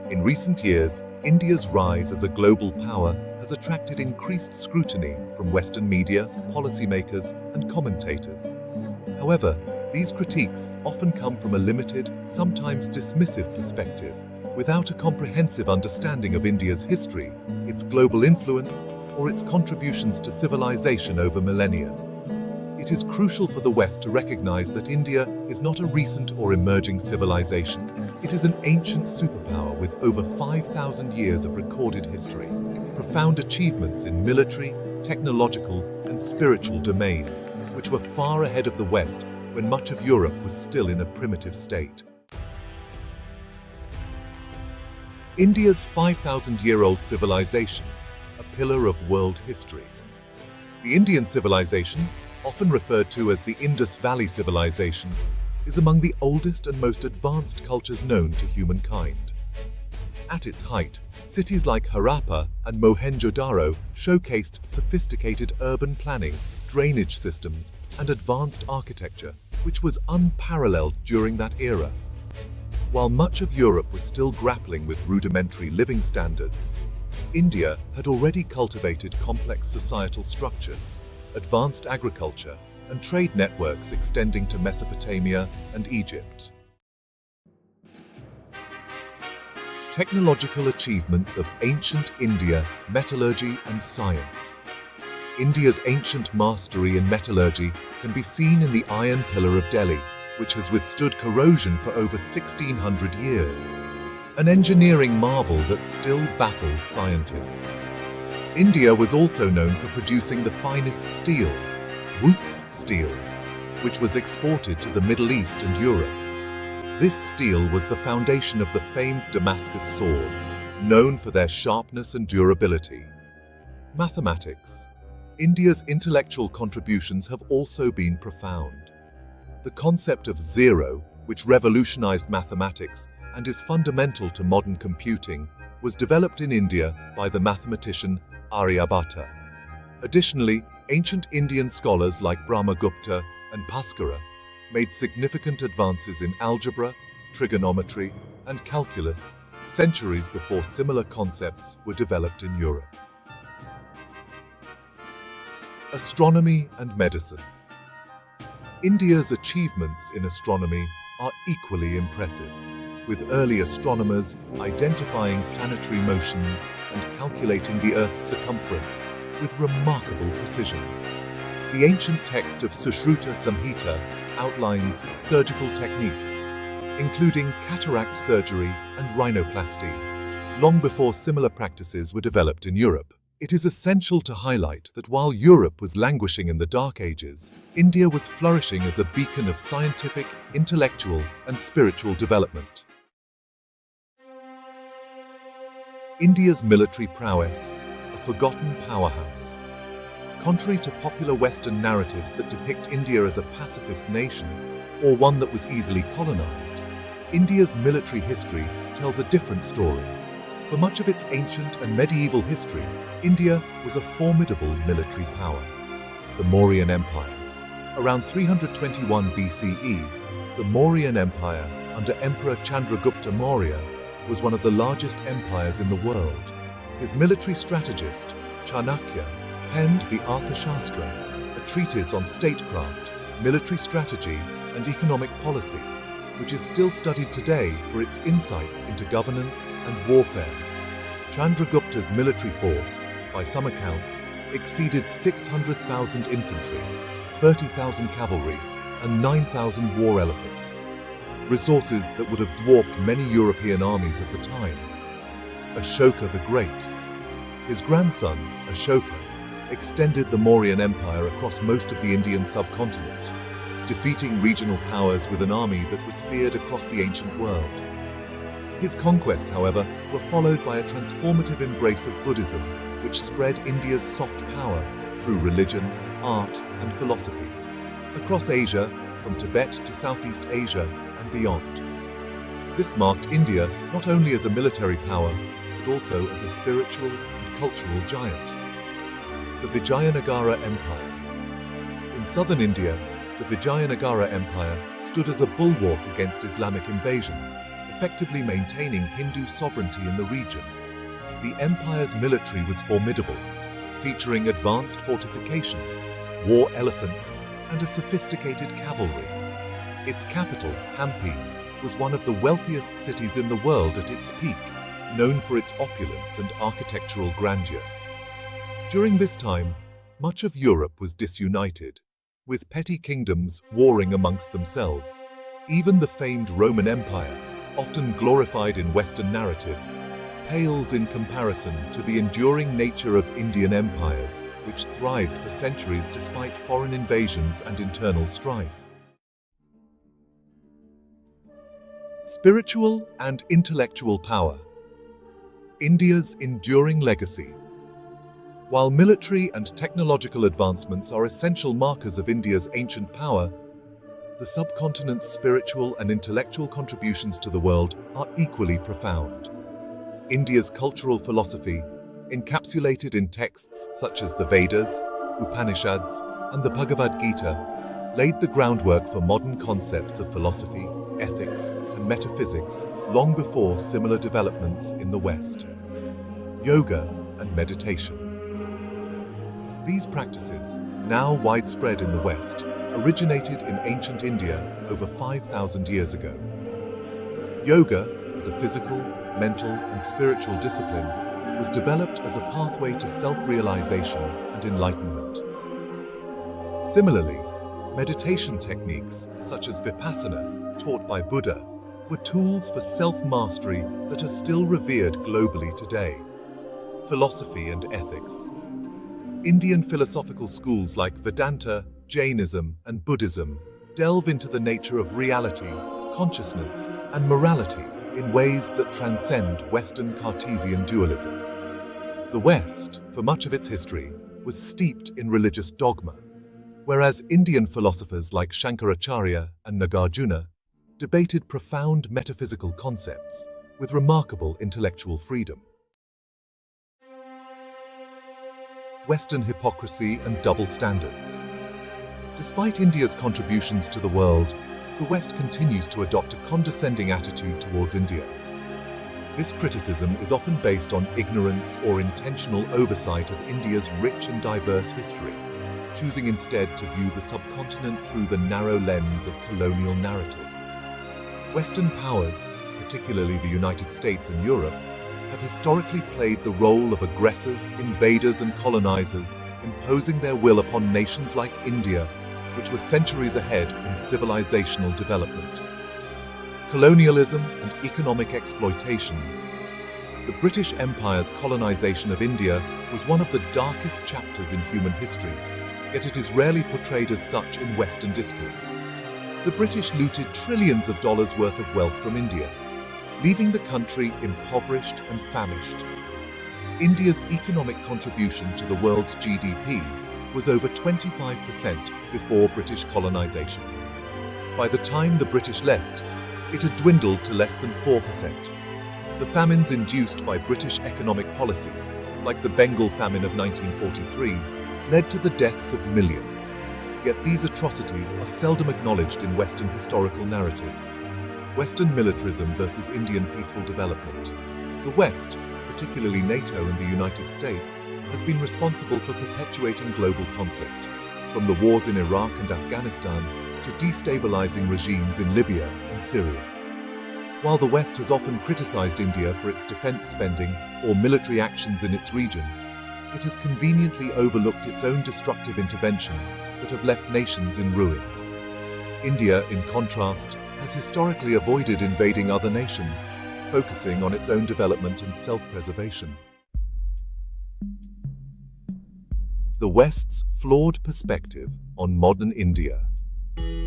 In recent years, India's rise as a global power has attracted increased scrutiny from Western media, policymakers, and commentators. However, these critiques often come from a limited, sometimes dismissive perspective, without a comprehensive understanding of India's history, its global influence, or its contributions to civilization over millennia. It is crucial for the West to recognize that India is not a recent or emerging civilization. It is an ancient superpower with over 5,000 years of recorded history, profound achievements in military, technological, and spiritual domains, which were far ahead of the West when much of Europe was still in a primitive state. India's 5,000-year-old civilization, a pillar of world history. The Indian civilization, often referred to as the Indus Valley Civilization, is among the oldest and most advanced cultures known to humankind. At its height, cities like Harappa and Mohenjo-daro showcased sophisticated urban planning, drainage systems, and advanced architecture, which was unparalleled during that era. While much of Europe was still grappling with rudimentary living standards, India had already cultivated complex societal structures, advanced agriculture, and trade networks extending to Mesopotamia and Egypt. Technological achievements of ancient India, metallurgy and science. India's ancient mastery in metallurgy can be seen in the Iron Pillar of Delhi, which has withstood corrosion for over 1,600 years, an engineering marvel that still baffles scientists. India was also known for producing the finest steel, Wootz steel, which was exported to the Middle East and Europe. This steel was the foundation of the famed Damascus swords, known for their sharpness and durability. Mathematics. India's intellectual contributions have also been profound. The concept of zero, which revolutionized mathematics and is fundamental to modern computing, was developed in India by the mathematician Aryabhatta. Additionally, ancient Indian scholars like Brahmagupta and Bhaskara made significant advances in algebra, trigonometry, and calculus centuries before similar concepts were developed in Europe. Astronomy and medicine. India's achievements in astronomy are equally impressive, with early astronomers identifying planetary motions and calculating the Earth's circumference with remarkable precision. The ancient text of Sushruta Samhita outlines surgical techniques, including cataract surgery and rhinoplasty, long before similar practices were developed in Europe. It is essential to highlight that while Europe was languishing in the Dark Ages, India was flourishing as a beacon of scientific, intellectual, and spiritual development. India's military prowess, a forgotten powerhouse. Contrary to popular Western narratives that depict India as a pacifist nation or one that was easily colonized, India's military history tells a different story. For much of its ancient and medieval history, India was a formidable military power. The Mauryan Empire. Around 321 BCE, the Mauryan Empire, under Emperor Chandragupta Maurya, was one of the largest empires in the world. His military strategist, Chanakya, penned the Arthashastra, a treatise on statecraft, military strategy, and economic policy, which is still studied today for its insights into governance and warfare. Chandragupta's military force, by some accounts, exceeded 600,000 infantry, 30,000 cavalry, and 9,000 war elephants, resources that would have dwarfed many European armies of the time. Ashoka the Great. His grandson, Ashoka, extended the Mauryan Empire across most of the Indian subcontinent, defeating regional powers with an army that was feared across the ancient world. His conquests, however, were followed by a transformative embrace of Buddhism, which spread India's soft power through religion, art, and philosophy across Asia, from Tibet to Southeast Asia and beyond. This marked India not only as a military power, but also as a spiritual and cultural giant. The Vijayanagara Empire. In southern India, the Vijayanagara Empire stood as a bulwark against Islamic invasions, effectively maintaining Hindu sovereignty in the region. The empire's military was formidable, featuring advanced fortifications, war elephants, and a sophisticated cavalry. Its capital, Hampi, was one of the wealthiest cities in the world at its peak, known for its opulence and architectural grandeur. During this time, much of Europe was disunited, with petty kingdoms warring amongst themselves. Even the famed Roman Empire, often glorified in Western narratives, pales in comparison to the enduring nature of Indian empires, which thrived for centuries despite foreign invasions and internal strife. Spiritual and intellectual power. India's enduring legacy. While military and technological advancements are essential markers of India's ancient power, the subcontinent's spiritual and intellectual contributions to the world are equally profound. India's cultural philosophy, encapsulated in texts such as the Vedas, Upanishads, and the Bhagavad Gita, laid the groundwork for modern concepts of philosophy, ethics, and metaphysics long before similar developments in the West. Yoga and meditation. These practices, now widespread in the West, originated in ancient India over 5,000 years ago. Yoga, as a physical, mental, and spiritual discipline, was developed as a pathway to self-realization and enlightenment. Similarly, meditation techniques such as Vipassana, taught by Buddha, were tools for self-mastery that are still revered globally today. Philosophy and ethics. Indian philosophical schools like Vedanta, Jainism, and Buddhism delve into the nature of reality, consciousness, and morality in ways that transcend Western Cartesian dualism. The West, for much of its history, was steeped in religious dogma, whereas Indian philosophers like Shankaracharya and Nagarjuna debated profound metaphysical concepts with remarkable intellectual freedom. Western hypocrisy and double standards. Despite India's contributions to the world, the West continues to adopt a condescending attitude towards India. This criticism is often based on ignorance or intentional oversight of India's rich and diverse history, choosing instead to view the subcontinent through the narrow lens of colonial narratives. Western powers, particularly the United States and Europe, have historically played the role of aggressors, invaders, and colonizers, imposing their will upon nations like India, which were centuries ahead in civilizational development. Colonialism and economic exploitation. The British Empire's colonization of India was one of the darkest chapters in human history, yet it is rarely portrayed as such in Western discourse. The British looted trillions of dollars worth of wealth from India, leaving the country impoverished and famished. India's economic contribution to the world's GDP was over 25% before British colonization. By the time the British left, it had dwindled to less than 4%. The famines induced by British economic policies, like the Bengal famine of 1943, led to the deaths of millions. Yet these atrocities are seldom acknowledged in Western historical narratives. Western militarism versus Indian peaceful development. The West, particularly NATO and the United States, has been responsible for perpetuating global conflict, from the wars in Iraq and Afghanistan to destabilizing regimes in Libya and Syria. While the West has often criticized India for its defense spending or military actions in its region, it has conveniently overlooked its own destructive interventions that have left nations in ruins. India, in contrast, has historically avoided invading other nations, focusing on its own development and self-preservation. The West's flawed perspective on modern India.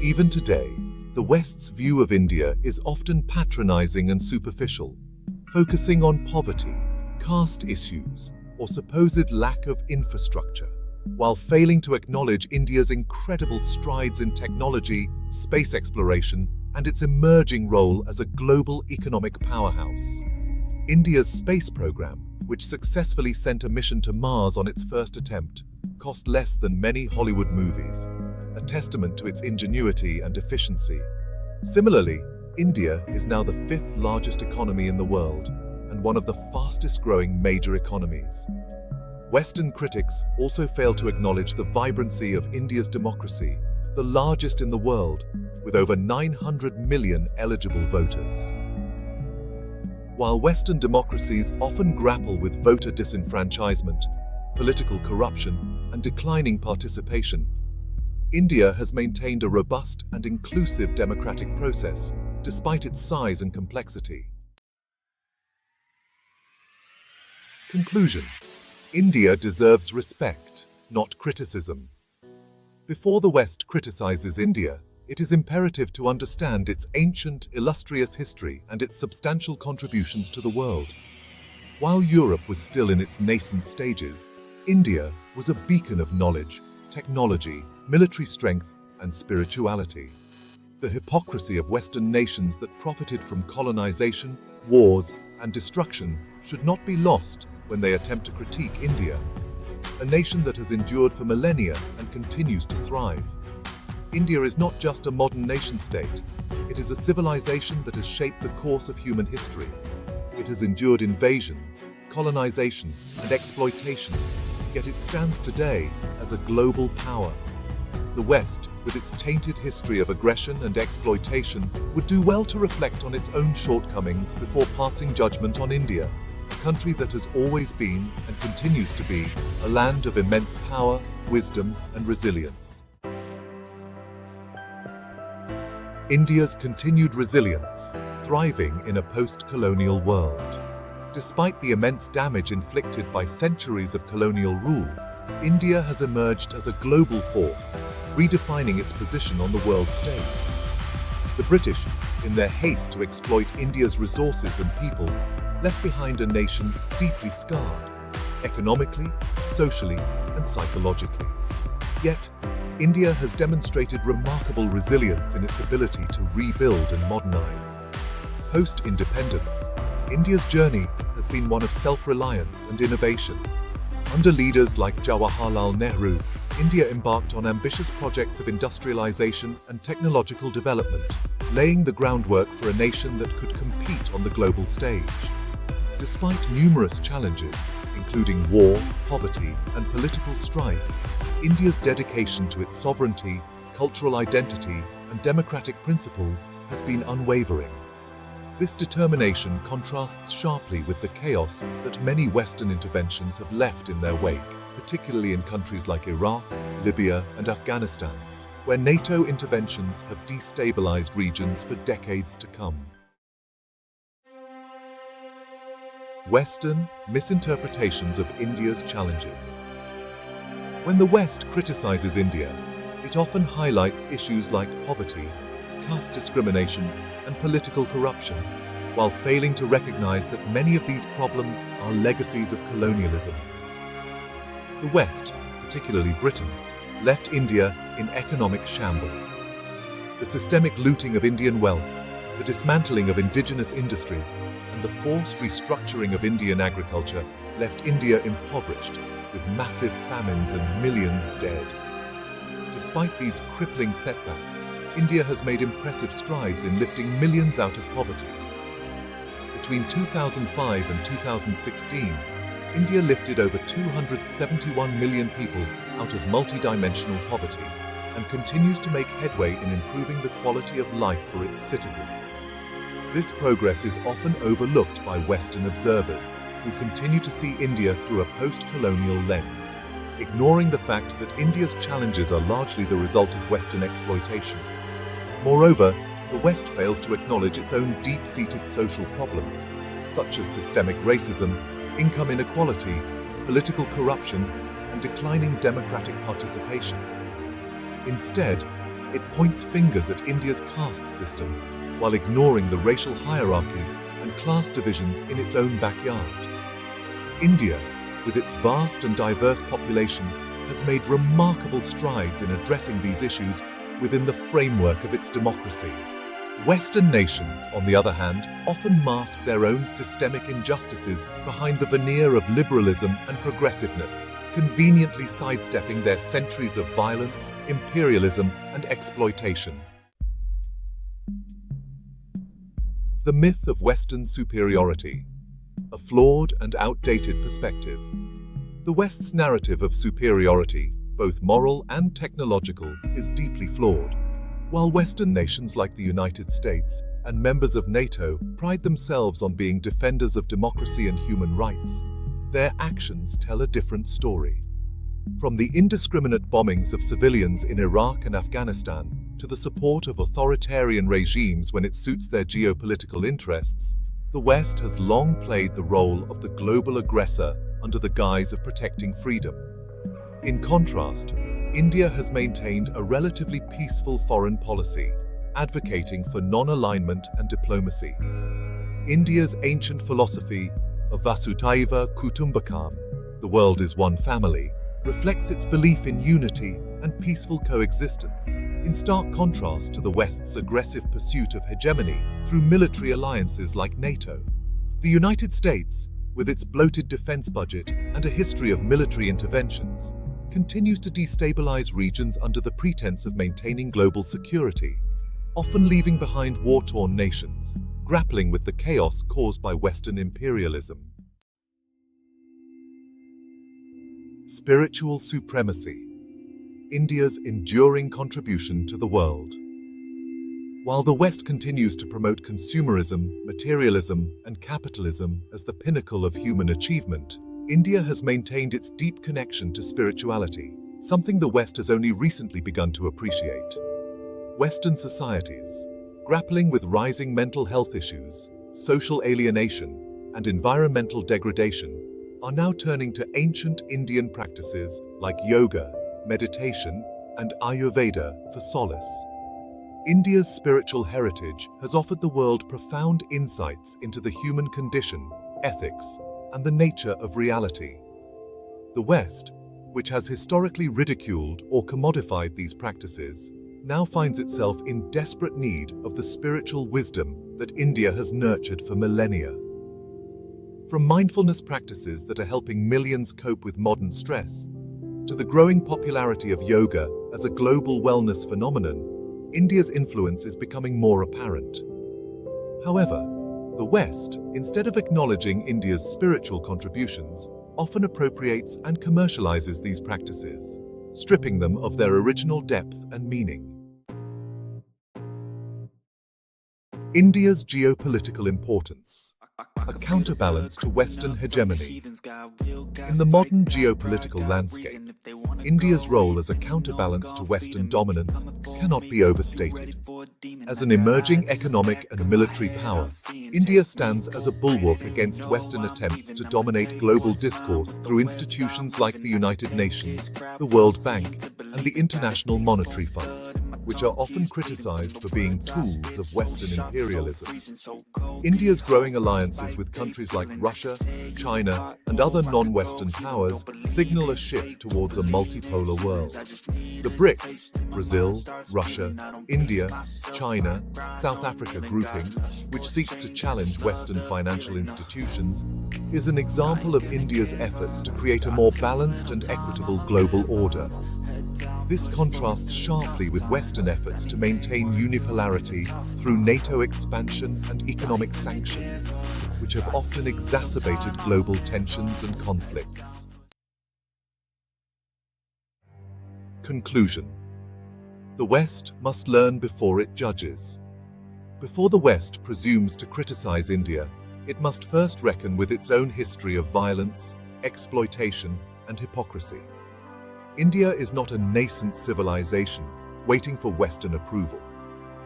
Even today, the West's view of India is often patronizing and superficial, focusing on poverty, caste issues, or supposed lack of infrastructure, while failing to acknowledge India's incredible strides in technology, space exploration, and its emerging role as a global economic powerhouse. India's space program, which successfully sent a mission to Mars on its first attempt, cost less than many Hollywood movies, a testament to its ingenuity and efficiency. Similarly, India is now the fifth largest economy in the world and one of the fastest growing major economies. Western critics also fail to acknowledge the vibrancy of India's democracy, the largest in the world, with over 900 million eligible voters. While Western democracies often grapple with voter disenfranchisement, political corruption, and declining participation, India has maintained a robust and inclusive democratic process, despite its size and complexity. Conclusion: India deserves respect, not criticism. Before the West criticizes India, it is imperative to understand its ancient, illustrious history and its substantial contributions to the world. While Europe was still in its nascent stages, India was a beacon of knowledge, technology, military strength, and spirituality. The hypocrisy of Western nations that profited from colonization, wars, and destruction should not be lost when they attempt to critique India, a nation that has endured for millennia and continues to thrive. India is not just a modern nation-state, it is a civilization that has shaped the course of human history. It has endured invasions, colonization, and exploitation, yet it stands today as a global power. The West, with its tainted history of aggression and exploitation, would do well to reflect on its own shortcomings before passing judgment on India, a country that has always been, and continues to be, a land of immense power, wisdom, and resilience. India's continued resilience, thriving in a post-colonial world. Despite the immense damage inflicted by centuries of colonial rule, India has emerged as a global force, redefining its position on the world stage. The British, in their haste to exploit India's resources and people, left behind a nation deeply scarred, economically, socially, and psychologically. Yet, India has demonstrated remarkable resilience in its ability to rebuild and modernize. Post-independence, India's journey has been one of self-reliance and innovation. Under leaders like Jawaharlal Nehru, India embarked on ambitious projects of industrialization and technological development, laying the groundwork for a nation that could compete on the global stage. Despite numerous challenges, including war, poverty, and political strife, India's dedication to its sovereignty, cultural identity, and democratic principles has been unwavering. This determination contrasts sharply with the chaos that many Western interventions have left in their wake, particularly in countries like Iraq, Libya, and Afghanistan, where NATO interventions have destabilized regions for decades to come. Western misinterpretations of India's challenges. When the West criticizes India, it often highlights issues like poverty, caste discrimination, and political corruption, while failing to recognize that many of these problems are legacies of colonialism. The West, particularly Britain, left India in economic shambles. The systemic looting of Indian wealth, the dismantling of indigenous industries, and the forced restructuring of Indian agriculture left India impoverished, with massive famines and millions dead. Despite these crippling setbacks, India has made impressive strides in lifting millions out of poverty. Between 2005 and 2016, India lifted over 271 million people out of multidimensional poverty and continues to make headway in improving the quality of life for its citizens. This progress is often overlooked by Western observers, who continue to see India through a post-colonial lens, ignoring the fact that India's challenges are largely the result of Western exploitation. Moreover, the West fails to acknowledge its own deep-seated social problems, such as systemic racism, income inequality, political corruption, and declining democratic participation. Instead, it points fingers at India's caste system, while ignoring the racial hierarchies and class divisions in its own backyard. India, with its vast and diverse population, has made remarkable strides in addressing these issues within the framework of its democracy. Western nations, on the other hand, often mask their own systemic injustices behind the veneer of liberalism and progressiveness, conveniently sidestepping their centuries of violence, imperialism, and exploitation. The myth of Western superiority, a flawed and outdated perspective. The West's narrative of superiority, both moral and technological, is deeply flawed. While Western nations like the United States and members of NATO pride themselves on being defenders of democracy and human rights, their actions tell a different story. From the indiscriminate bombings of civilians in Iraq and Afghanistan to the support of authoritarian regimes when it suits their geopolitical interests, the West has long played the role of the global aggressor under the guise of protecting freedom. In contrast, India has maintained a relatively peaceful foreign policy, advocating for non-alignment and diplomacy. India's ancient philosophy of Vasudhaiva Kutumbakam, the world is one family, reflects its belief in unity and peaceful coexistence, in stark contrast to the West's aggressive pursuit of hegemony through military alliances like NATO. The United States, with its bloated defense budget and a history of military interventions, continues to destabilize regions under the pretense of maintaining global security, often leaving behind war-torn nations, grappling with the chaos caused by Western imperialism. Spiritual supremacy, India's enduring contribution to the world. While the West continues to promote consumerism, materialism, and capitalism as the pinnacle of human achievement, India has maintained its deep connection to spirituality, something the West has only recently begun to appreciate. Western societies, grappling with rising mental health issues, social alienation, and environmental degradation, are now turning to ancient Indian practices like yoga, meditation, and Ayurveda for solace. India's spiritual heritage has offered the world profound insights into the human condition, ethics, and the nature of reality. The West, which has historically ridiculed or commodified these practices, now finds itself in desperate need of the spiritual wisdom that India has nurtured for millennia. From mindfulness practices that are helping millions cope with modern stress, to the growing popularity of yoga as a global wellness phenomenon, India's influence is becoming more apparent. However, the West, instead of acknowledging India's spiritual contributions, often appropriates and commercializes these practices, stripping them of their original depth and meaning. India's geopolitical importance, a counterbalance to Western hegemony. In the modern geopolitical landscape, India's role as a counterbalance to Western dominance cannot be overstated. As an emerging economic and military power, India stands as a bulwark against Western attempts to dominate global discourse through institutions like the United Nations, the World Bank, and the International Monetary Fund, which are often criticized for being tools of Western imperialism. India's growing alliances with countries like Russia, China, and other non-Western powers signal a shift towards a multipolar world. The BRICS, Brazil, Russia, India, China, South Africa grouping, which seeks to challenge Western financial institutions, is an example of India's efforts to create a more balanced and equitable global order. This contrasts sharply with Western efforts to maintain unipolarity through NATO expansion and economic sanctions, which have often exacerbated global tensions and conflicts. Conclusion. The West must learn before it judges. Before the West presumes to criticize India, it must first reckon with its own history of violence, exploitation, and hypocrisy. India is not a nascent civilization waiting for Western approval.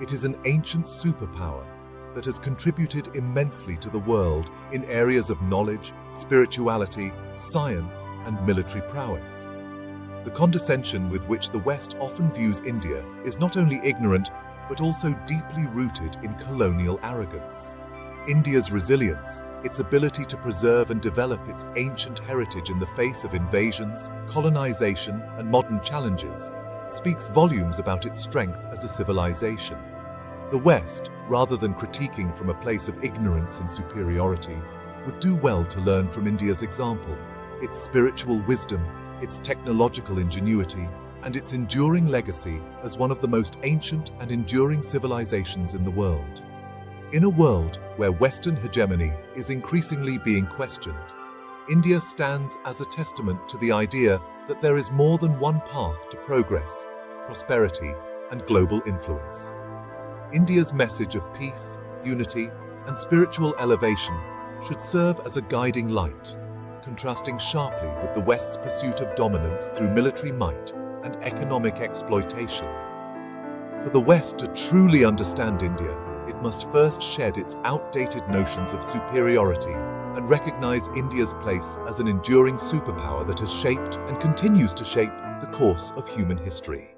It is an ancient superpower that has contributed immensely to the world in areas of knowledge, spirituality, science, and military prowess. The condescension with which the West often views India is not only ignorant, but also deeply rooted in colonial arrogance. India's resilience, its ability to preserve and develop its ancient heritage in the face of invasions, colonization, and modern challenges, speaks volumes about its strength as a civilization. The West, rather than critiquing from a place of ignorance and superiority, would do well to learn from India's example, its spiritual wisdom, its technological ingenuity, and its enduring legacy as one of the most ancient and enduring civilizations in the world. In a world where Western hegemony is increasingly being questioned, India stands as a testament to the idea that there is more than one path to progress, prosperity, and global influence. India's message of peace, unity, and spiritual elevation should serve as a guiding light, contrasting sharply with the West's pursuit of dominance through military might and economic exploitation. For the West to truly understand India, it must first shed its outdated notions of superiority and recognize India's place as an enduring superpower that has shaped and continues to shape the course of human history.